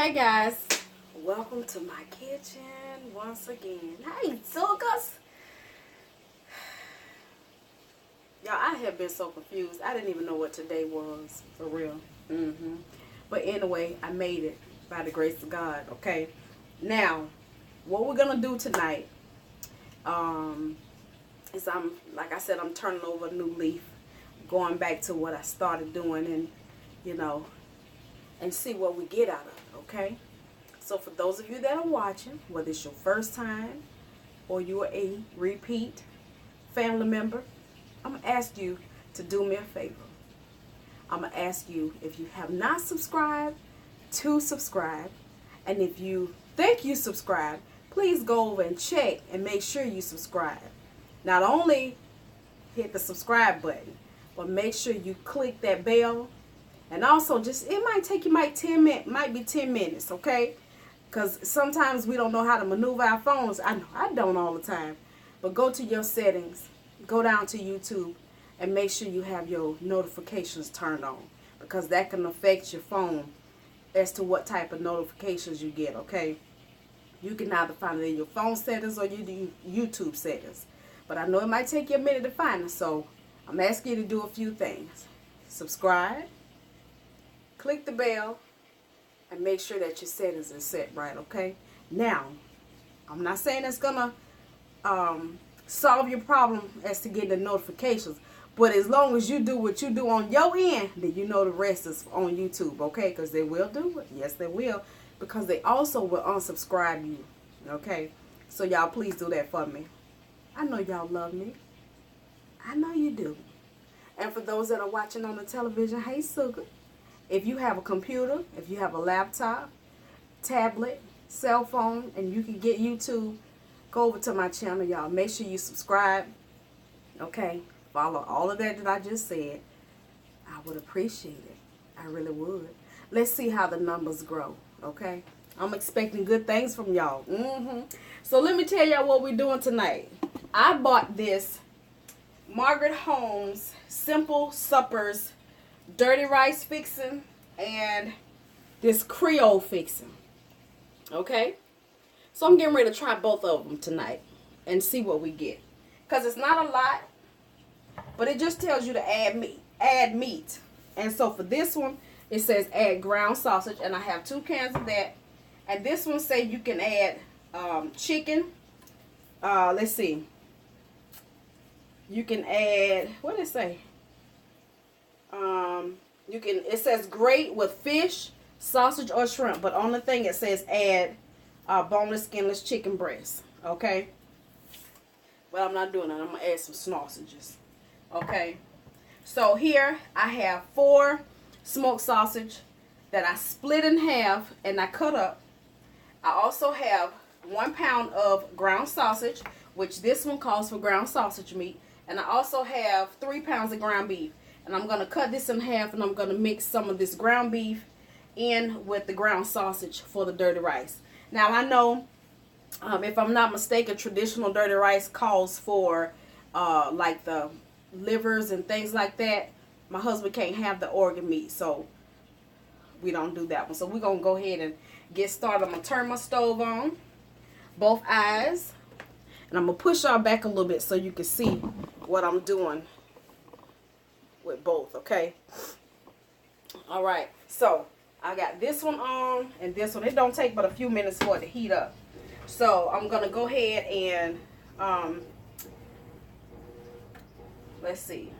Hey guys, welcome to my kitchen once again. Hey, suckers. Y'all, I have been so confused. I didn't even know what today was, for real. But anyway, I made it by the grace of God, okay? Now, what we're going to do tonight is like I said, I'm turning over a new leaf, going back to what I started doing and, and see what we get out of it, okay? So for those of you that are watching, whether it's your first time or you're a repeat family member, I'm going to ask you to do me a favor. I'm going to ask you, if you have not subscribed, to subscribe. And if you think you subscribed, please go over and check and make sure you subscribe. Not only hit the subscribe button, but make sure you click that bell. And also, it might take you might be 10 minutes, okay? Because sometimes we don't know how to maneuver our phones. I know I don't all the time. But go to your settings, go down to YouTube, and make sure you have your notifications turned on. Because that can affect your phone as to what type of notifications you get, okay? You can either find it in your phone settings or your YouTube settings. But I know it might take you a minute to find it, so I'm asking you to do a few things. Subscribe, click the bell, and make sure that your settings are set right, okay? Now, I'm not saying it's going to solve your problem as to getting the notifications, but as long as you do what you do on your end, then you know the rest is on YouTube, okay? Because they will do it. Yes, they will. Because they also will unsubscribe you, okay? So y'all please do that for me. I know y'all love me. I know you do. And for those that are watching on the television, hey, sugar. If you have a computer, if you have a laptop, tablet, cell phone, and you can get YouTube, go over to my channel, y'all. Make sure you subscribe, okay? Follow all of that I just said. I would appreciate it. I really would. Let's see how the numbers grow, okay? I'm expecting good things from y'all. So let me tell y'all what we're doing tonight. I bought this Margaret Holmes Simple Suppers dirty rice fixing and this Creole fixing, okay? So I'm getting ready to try both of them tonight and see what we get, because it's not a lot, but it just tells you to add meat. And so for this one, it says add ground sausage, and I have 2 cans of that. And this one say you can add chicken. Let's see, you can add, what did it say? It says grate with fish, sausage, or shrimp, but on the thing it says add boneless, skinless chicken breast, okay? But I'm not doing that. I'm going to add some sausages, okay? So here I have 4 smoked sausage that I split in half and I cut up. I also have 1 pound of ground sausage, which this one calls for ground sausage meat. And I also have 3 pounds of ground beef. And I'm going to cut this in half, and I'm going to mix some of this ground beef in with the ground sausage for the dirty rice. Now, I know, if I'm not mistaken, traditional dirty rice calls for like the livers and things like that. My husband can't have the organ meat, so we don't do that one. So we're going to go ahead and get started. I'm going to turn my stove on, both eyes, and I'm going to push y'all back a little bit so you can see what I'm doing with both, okay? All right, so I got this one on and this one. It don't take but a few minutes for it to heat up. So I'm gonna go ahead and let's see,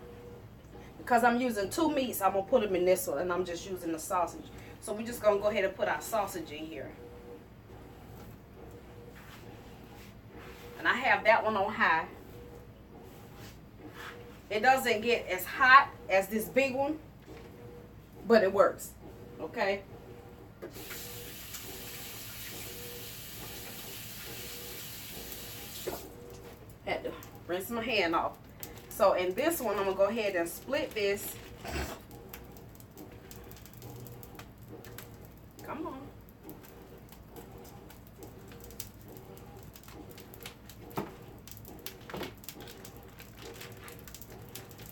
because I'm using 2 meats, I'm gonna put them in this one, and I'm just using the sausage. So we're just gonna go ahead and put our sausage in here, and I have that one on high. It doesn't get as hot as this big one, but it works, okay? Had to rinse my hand off. So in this one, I'm going to go ahead and split this. Come on.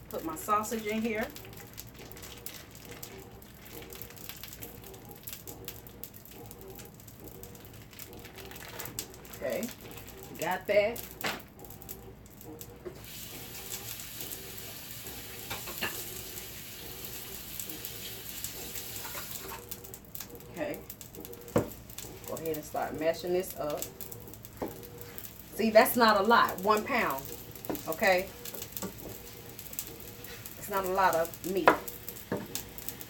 Put my sausage in here. got that. Okay. Go ahead and start mashing this up. See, that's not a lot. 1 pound. Okay. It's not a lot of meat.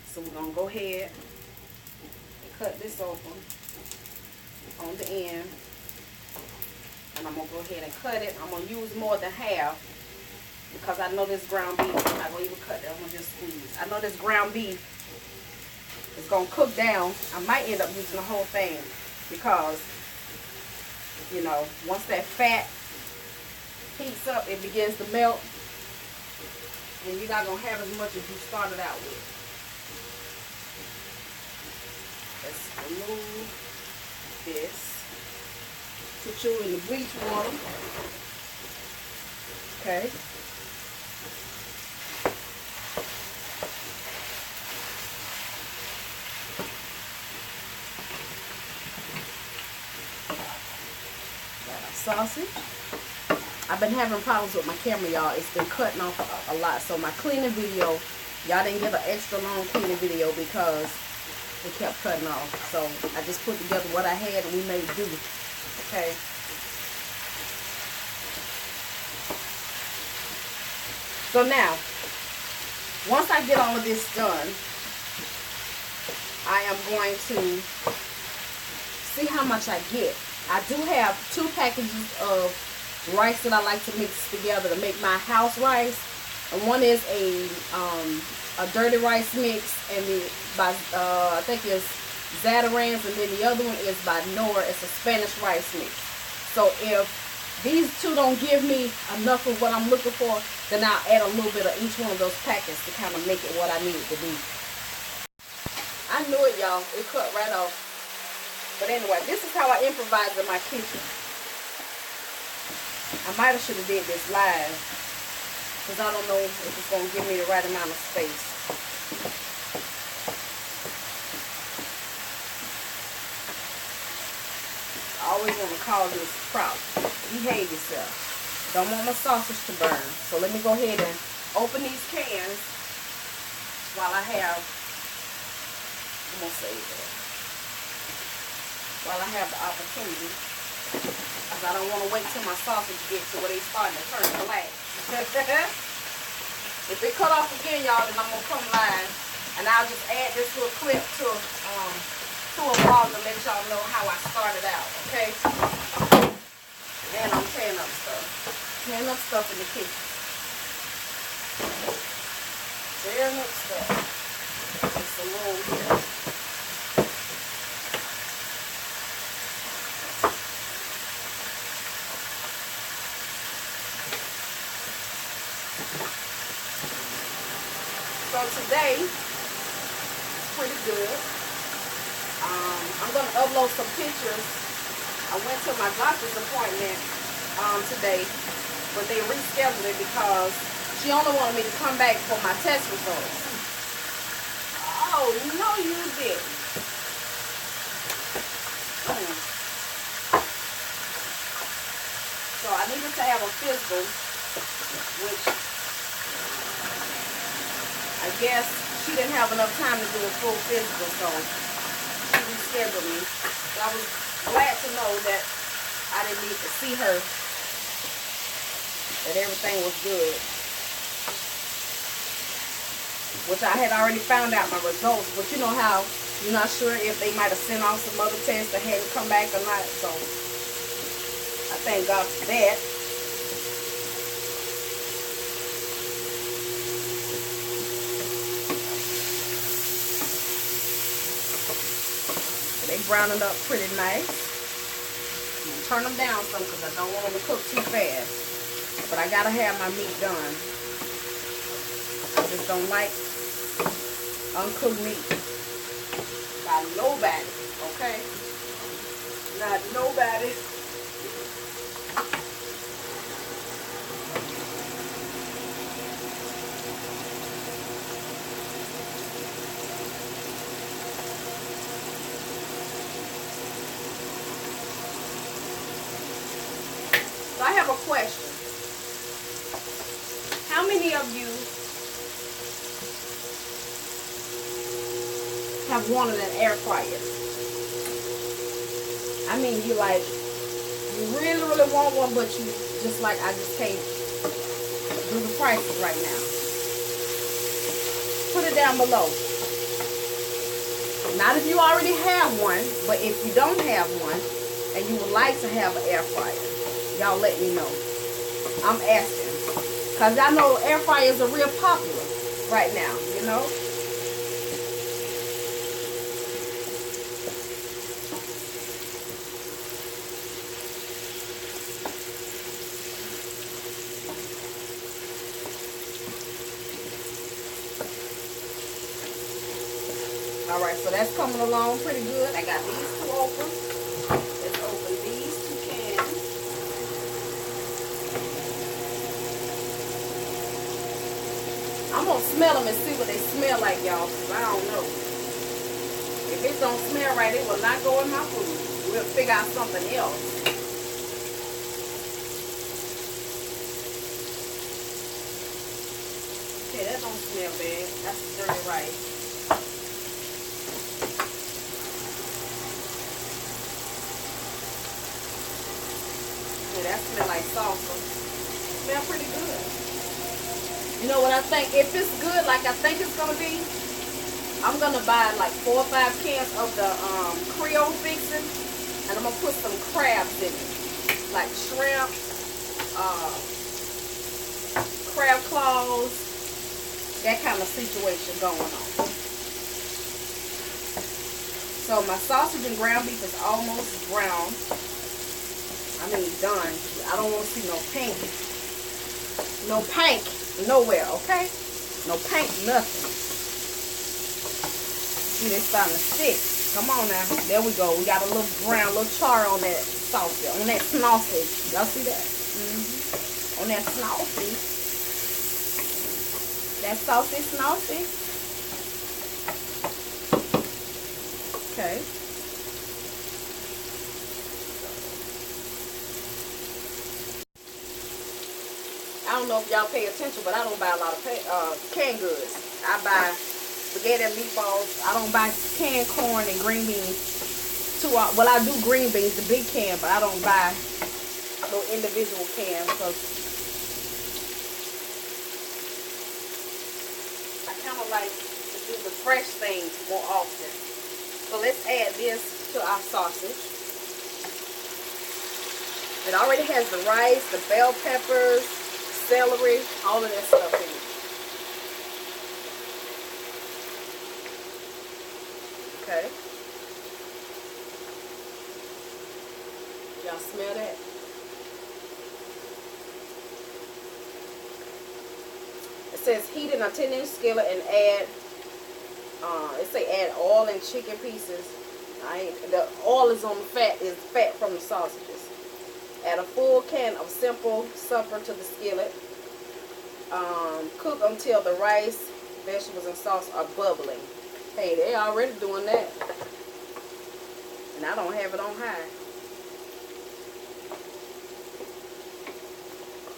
So we're going to go ahead and cut this open on the end. And I'm going to go ahead and cut it. I'm going to use more than half because I know this ground beef. I'm not going to even cut it. I'm going to just squeeze. I know this ground beef is going to cook down. I might end up using the whole thing because, you know, once that fat heats up, it begins to melt. And you're not going to have as much as you started out with. Let's remove this. Put you in the bleach water. Okay. Got our sausage. I've been having problems with my camera, y'all. It's been cutting off a lot. So my cleaning video, y'all didn't get an extra long cleaning video because it kept cutting off. So I just put together what I had and we made do. Okay. So now, once I get all of this done, I am going to see how much I get. I do have 2 packages of rice that I like to mix together to make my house rice. And one is a dirty rice mix, and I think it's Zatarans, and then the other one is by Nora. It's a Spanish rice mix. So if these 2 don't give me enough of what I'm looking for, then I'll add a little bit of each one of those packets to kind of make it what I need it to be. I knew it, y'all. It cut right off. But anyway, this is how I improvise in my kitchen. I might have should have did this live because I don't know if it's going to give me the right amount of space. I always want to call this proud. Behave yourself. Don't want my sausage to burn. So let me go ahead and open these cans while I have, I'm going to save that, while I have the opportunity. Because I don't want to wait till my sausage gets to where they starting to turn black. If it cut off again, y'all, then I'm going to come live. And I'll just add this little clip to a vlog to let y'all know how I started out, okay? And I'm tearing up stuff. Tearing up stuff in the kitchen. Tearing up stuff. Just a little here. So today, it's pretty good. I'm going to upload some pictures. I went to my doctor's appointment today, but they rescheduled it because she only wanted me to come back for my test results. Oh, no you didn't. So I needed to have a physical, which I guess she didn't have enough time to do a full physical, so she rescheduled me. So I was glad to know that I didn't need to see her, that everything was good. Which I had already found out my results, but you know how you're not sure if they might have sent off some other tests that hadn't come back or not, so I thank God for that. They browning up pretty nice. I'm gonna turn them down some because I don't want them to cook too fast. But I gotta have my meat done. I just don't like uncooked meat. Not nobody, okay? Not nobody. have a question. How many of you have wanted an air fryer? I mean, you like, you really, really want one, but you just like, I just can't do the prices right now. Put it down below. Not if you already have one, but if you don't have one and you would like to have an air fryer, y'all let me know. I'm asking. Because I know air fryers are real popular right now, you know. Alright, so that's coming along pretty good. I got these two open. Let's open these two cans. I'm going to smell them and see what they smell like, y'all, because I don't know. If it don't smell right, it will not go in my food. We'll figure out something else. Okay, that don't smell bad. That's dirty rice. That smell like salsa. Smell pretty good. You know what I think? If it's good like I think it's gonna be, I'm gonna buy like 4 or 5 cans of the Creole fixing, and I'm gonna put some crabs in it, like shrimp, crab claws, that kind of situation going on. So my sausage and ground beef is almost brown. I mean, done. I don't want to see no pink. No pink nowhere, okay? No pink, nothing. See, they starting to stick. Come on now. There we go. We got a little brown, little char on that sausage, on that sausage. Y'all see that? On that sausage. That sausage. Okay. I don't know if y'all pay attention, but I don't buy a lot of canned goods. I buy spaghetti and meatballs. I don't buy canned corn and green beans. Well, I do green beans, the big can, but I don't buy no individual can because I kind of like to do the fresh things more often. So let's add this to our sausage. It already has the rice, the bell peppers, celery, all of that stuff in it. Okay. Y'all smell that? It says heat in a 10-inch skillet and add, it say add oil and chicken pieces. The oil is on the fat, is fat from the sausages. Add a full can of simple supper to the skillet. Cook until the rice, vegetables, and sauce are bubbling. Hey, they're already doing that. And I don't have it on high.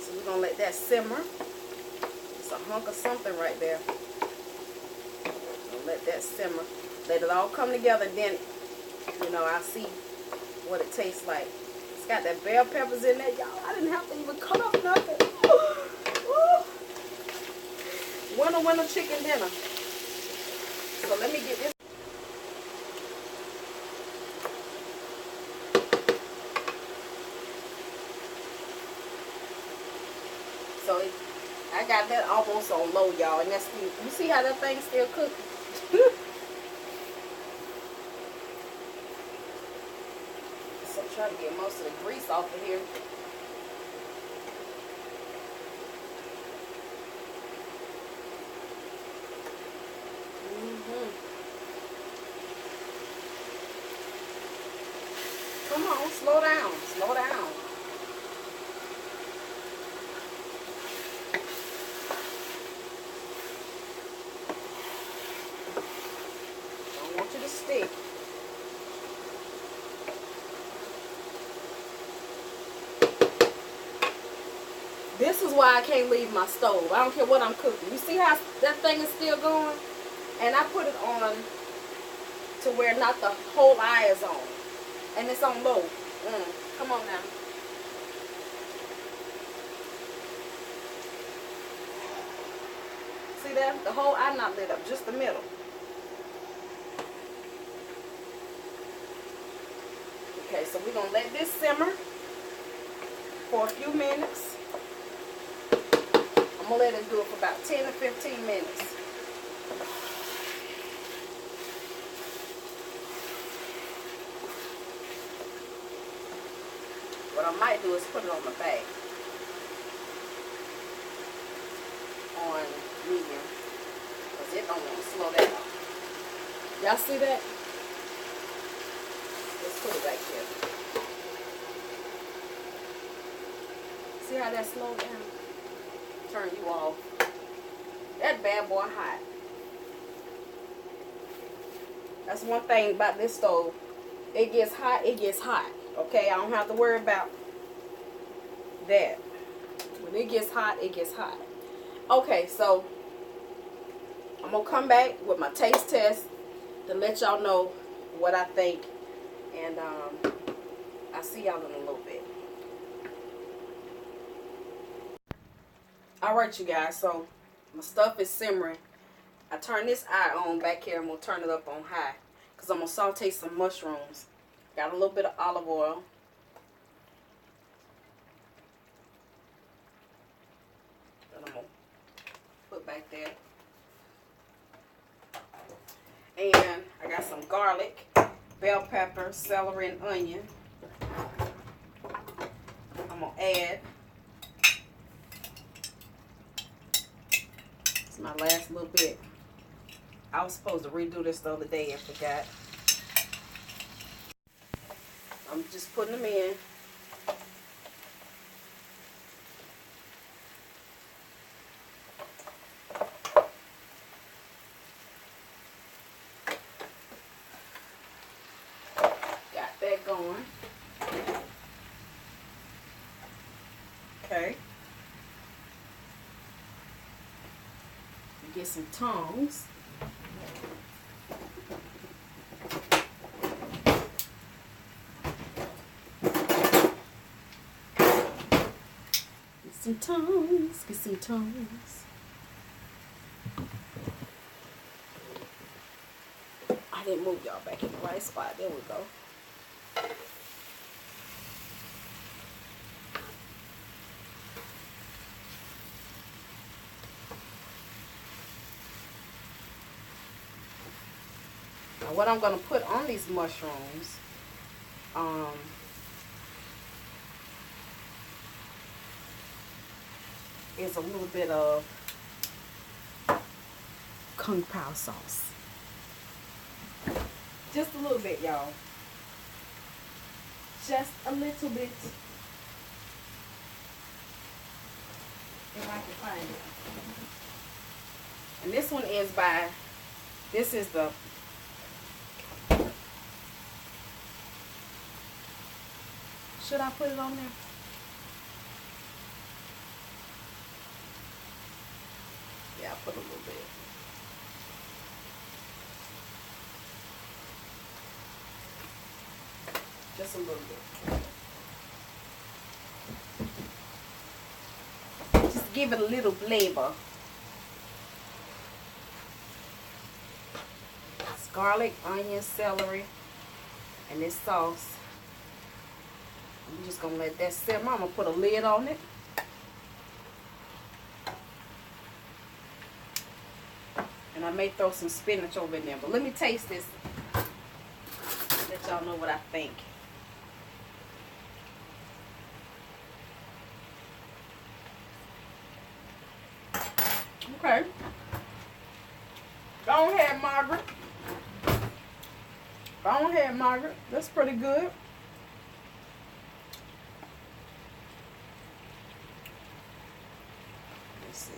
So we're going to let that simmer. It's a hunk of something right there. Let that simmer. Let it all come together. Then, you know, I'll see what it tastes like. It's got that bell peppers in there, y'all. I didn't have to even cut up nothing. Winter chicken dinner. So let me get this. So I got that almost on low, y'all, and that's, you see how that thing's still cooking. So I'm trying to get most of the grease off of here. Come on, slow down, slow down. Don't want you to stick. This is why I can't leave my stove. I don't care what I'm cooking. You see how that thing is still going? And I put it on to where not the whole eye is on. And it's on low. Come on now. See that? The whole eye not lit up, just the middle. Okay, so we're going to let this simmer for a few minutes. I'm going to let it do it for about 10 to 15 minutes. What I might do is put it on the back. On medium. Because it don't want to slow that down. Y'all see that? Let's put it back here. See how that slowed down? Turn you off. That bad boy hot. That's one thing about this stove. It gets hot, it gets hot. Okay, I don't have to worry about that. When it gets hot, it gets hot. Okay, so I'm going to come back with my taste test to let y'all know what I think. And I'll see y'all in a little bit. Alright, you guys, so my stuff is simmering. I turn this eye on back here. I'm going to turn it up on high because I'm going to saute some mushrooms. Got a little bit of olive oil. That I'm going to put back there. And I got some garlic, bell pepper, celery, and onion. I'm going to add. It's my last little bit. I was supposed to redo this the other day and forgot. I'm just putting them in. Got that going. Okay. Get some tongs. Get some tongs. I didn't move y'all back in the right spot. There we go. Now what I'm going to put on these mushrooms, is a little bit of kung pao sauce. Just a little bit, y'all. Just a little bit. If I can find it. And this one is by, this is the, should I put it on there? Yeah, I'll put a little bit. Just a little bit. Just give it a little flavor. It's garlic, onion, celery, and this sauce. I'm just going to let that simmer. I'm going to put a lid on it. And I may throw some spinach over in there. But let me taste this. Let y'all know what I think. Okay. Go ahead, Margaret. Go ahead, Margaret. That's pretty good. Let's see.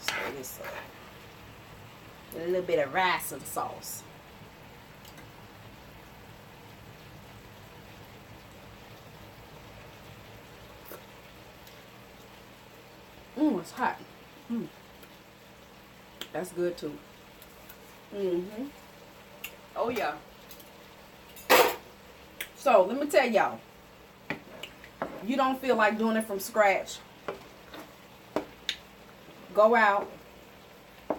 Stir this up. A little bit of rice and sauce. it's hot. Mm. That's good too. Mm-hmm. Oh yeah. So let me tell y'all. You don't feel like doing it from scratch. Go out.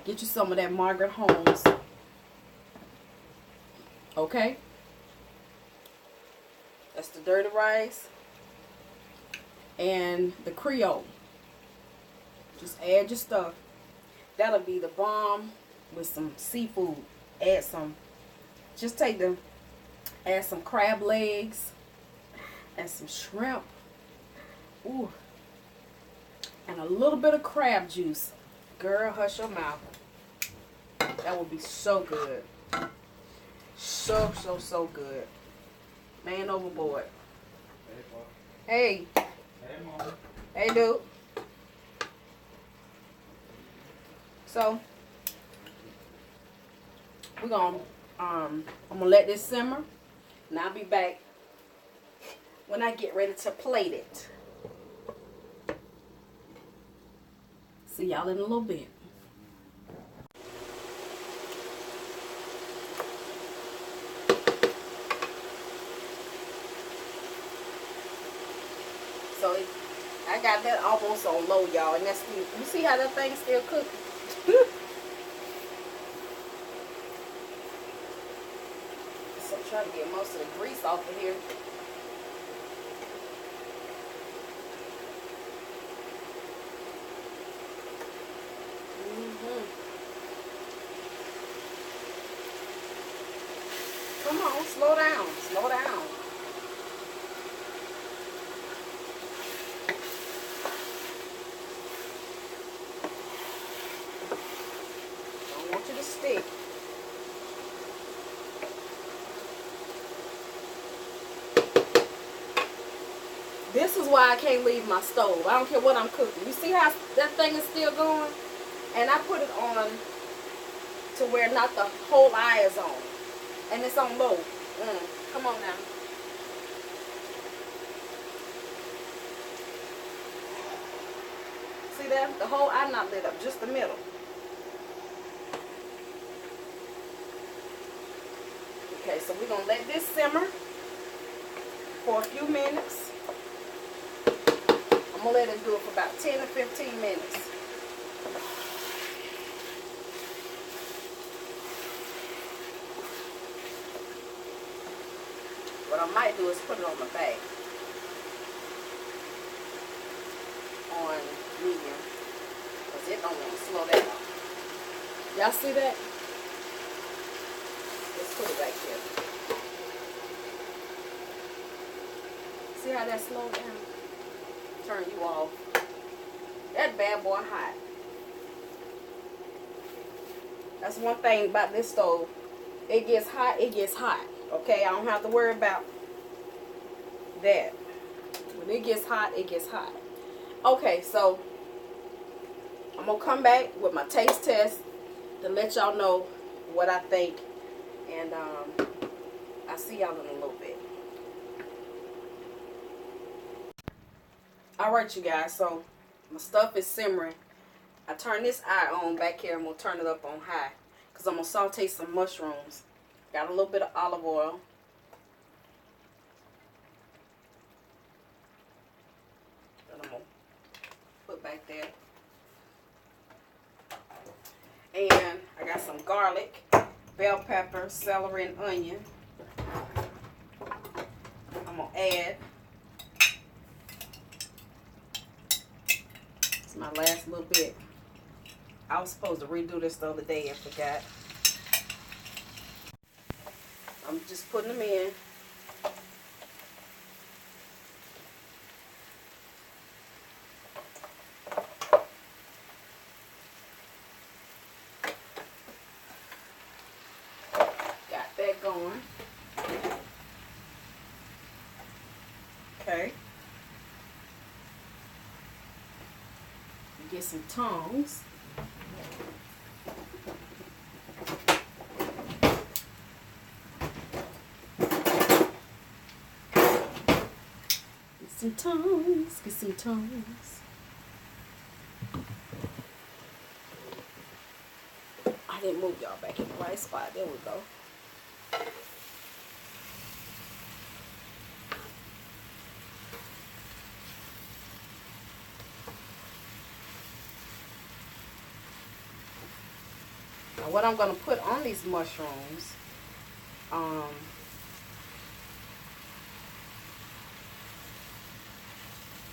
Get you some of that Margaret Holmes. Okay? That's the dirty rice. And the Creole. Just add your stuff. That'll be the bomb with some seafood. Add some. Just add some crab legs. And some shrimp. Ooh. And a little bit of crab juice. Girl, hush your mouth. That would be so good. So, so, so good. Man overboard. Hey. Hey, Mom. Hey, dude. So, we're gonna, I'm gonna let this simmer. And I'll be back when I get ready to plate it. See y'all in a little bit. So I got that almost on low, y'all, and that's still, you see how that thing's still cooking. So I'm trying to get most of the grease off of here. Come on, slow down, slow down. Don't want you to stick. This is why I can't leave my stove. I don't care what I'm cooking. You see how that thing is still going? And I put it on to where not the whole eye is on. And it's on low. Come on now. See that? The whole eye not lit up, just the middle. Okay, so we're going to let this simmer for a few minutes. I'm going to let it do it for about 10 or 15 minutes. What I might do is put it on the back. On medium. Because it don't want to slow down. Y'all see that? Let's put it right here. See how that slowed down? Turn you off. That bad boy hot. That's one thing about this stove. It gets hot, it gets hot. Okay, I don't have to worry about that. When it gets hot, it gets hot. Okay, so I'm going to come back with my taste test to let y'all know what I think. And I'll see y'all in a little bit. Alright, you guys, so my stuff is simmering. I turn this eye on back here. I'm going to turn it up on high because I'm going to saute some mushrooms. Got a little bit of olive oil. That I'm going to put back there. And I got some garlic, bell pepper, celery, and onion. I'm going to add. It's my last little bit. I was supposed to redo this the other day and forgot. I'm just putting them in. Got that going. Okay. Get some tongs. Get some tongs. didn't move y'all back in the right spot. There we go. Now what I'm going to put on these mushrooms,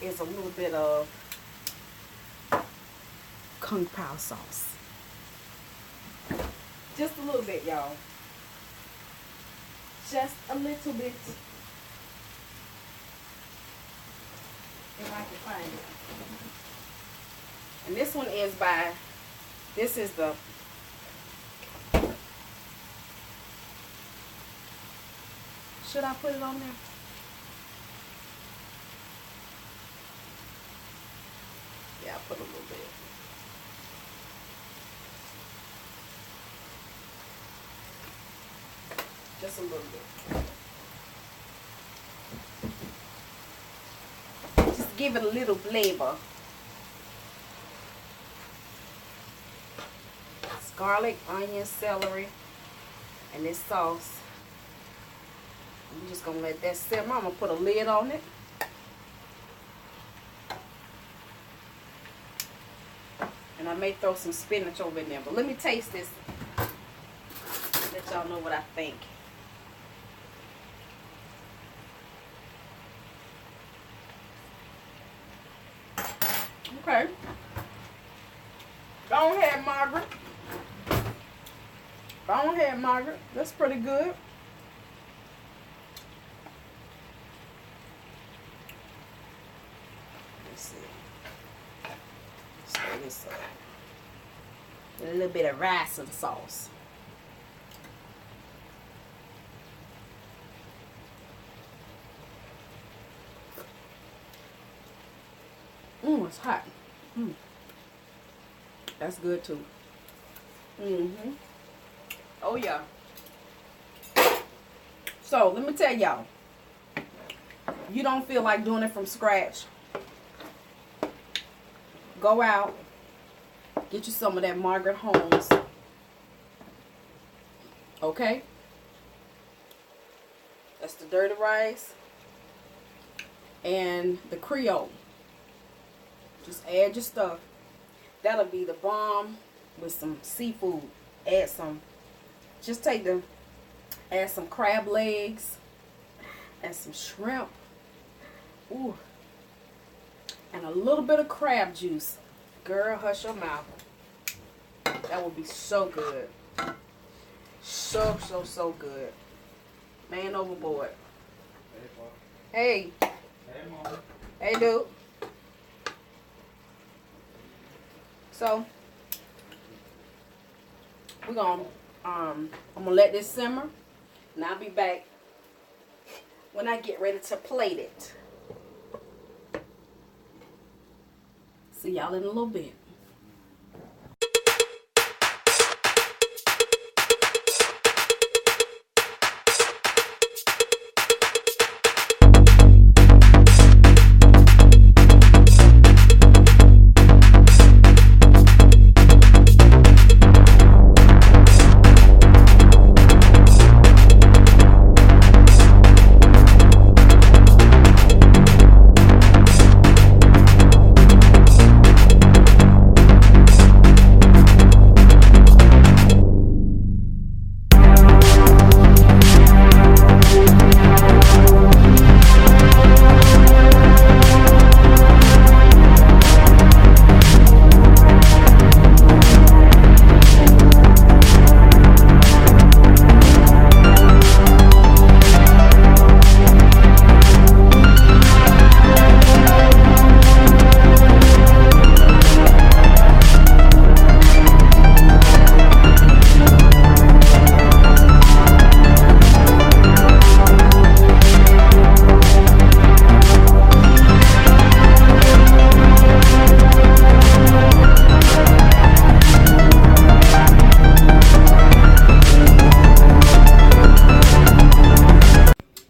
is a little bit of Kung Pao sauce. Just a little bit, y'all. Just a little bit. If I can find it. And this one is by, this is the should I put it on there? Yeah, I'll put a little bit. Just a little bit. Just give it a little flavor. It's garlic, onion, celery, and this sauce. I'm just going to let that simmer. I'm going to put a lid on it. And I may throw some spinach over in there. But let me taste this. Let y'all know what I think. Okay. Go ahead, Margaret. Go ahead, Margaret. That's pretty good. Let's see. Stir this up. A little bit of rice and sauce. It's hot. That's good too. Oh yeah. So let me tell y'all, you don't feel like doing it from scratch, go out, get you some of that Margaret Holmes. Okay? That's the dirty rice and the Creole. Just add your stuff. That'll be the bomb with some seafood. Add some, just take the, add some crab legs and some shrimp. Ooh. And a little bit of crab juice. Girl, hush your mouth. That would be so good. So, so, so good. Man overboard. Hey. Hey, Mom. Hey, dude. So, we're gonna, I'm gonna let this simmer, and I'll be back when I get ready to plate it. See y'all in a little bit.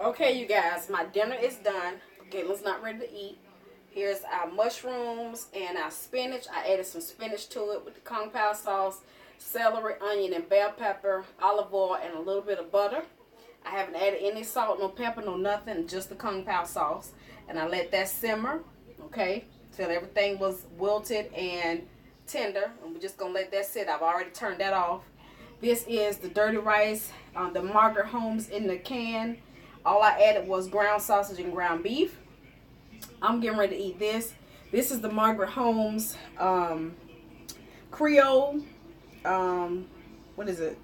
Okay, you guys, my dinner is done. Galen's not ready to eat. Here's our mushrooms and our spinach. I added some spinach to it with the Kung Pao sauce. celery, onion, and bell pepper, olive oil, and a little bit of butter. I haven't added any salt, no pepper, no nothing, just the Kung Pao sauce. And I let that simmer, okay, till everything was wilted and tender. And we're just going to let that sit. I've already turned that off. This is the dirty rice, the Margaret Holmes in the can. All I added was ground sausage and ground beef. I'm getting ready to eat this. This is the Margaret Holmes Creole, what is it?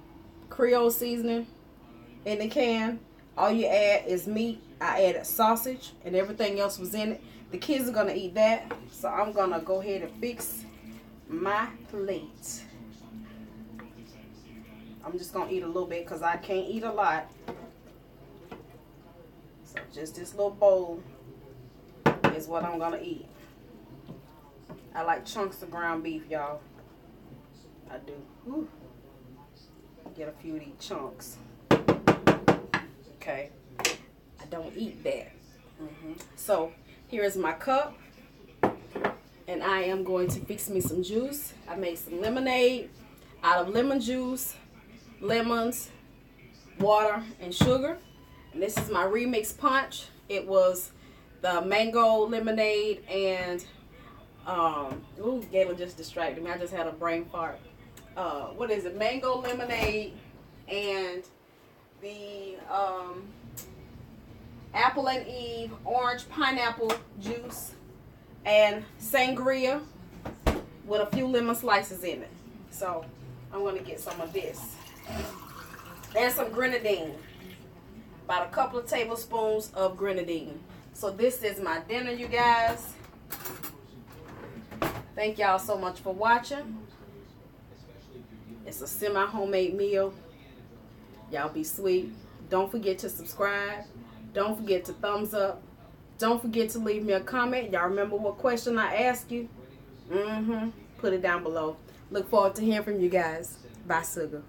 Creole seasoning in the can. All you add is meat. I added sausage and everything else was in it. The kids are going to eat that. So I'm going to go ahead and fix my plate. I'm just going to eat a little bit because I can't eat a lot. So just this little bowl is what I'm going to eat. I like chunks of ground beef, y'all. I do. Whew. Get a few of these chunks. Okay. I don't eat that. So here is my cup. And I am going to fix me some juice. I made some lemonade out of lemon juice, lemons, water, and sugar. And this is my remix punch. It was the mango lemonade and ooh, Gayla just distracted me. I just had a brain fart. What is it? Mango lemonade and the Apple and Eve orange pineapple juice and sangria with a few lemon slices in it. So I'm going to get some of this. And some grenadine. About a couple of tablespoons of grenadine. So this is my dinner, you guys. Thank y'all so much for watching. It's a semi-homemade meal. Y'all be sweet. Don't forget to subscribe. Don't forget to thumbs up. Don't forget to leave me a comment. Y'all remember what question I asked you? Put it down below. Look forward to hearing from you guys. Bye, sugar.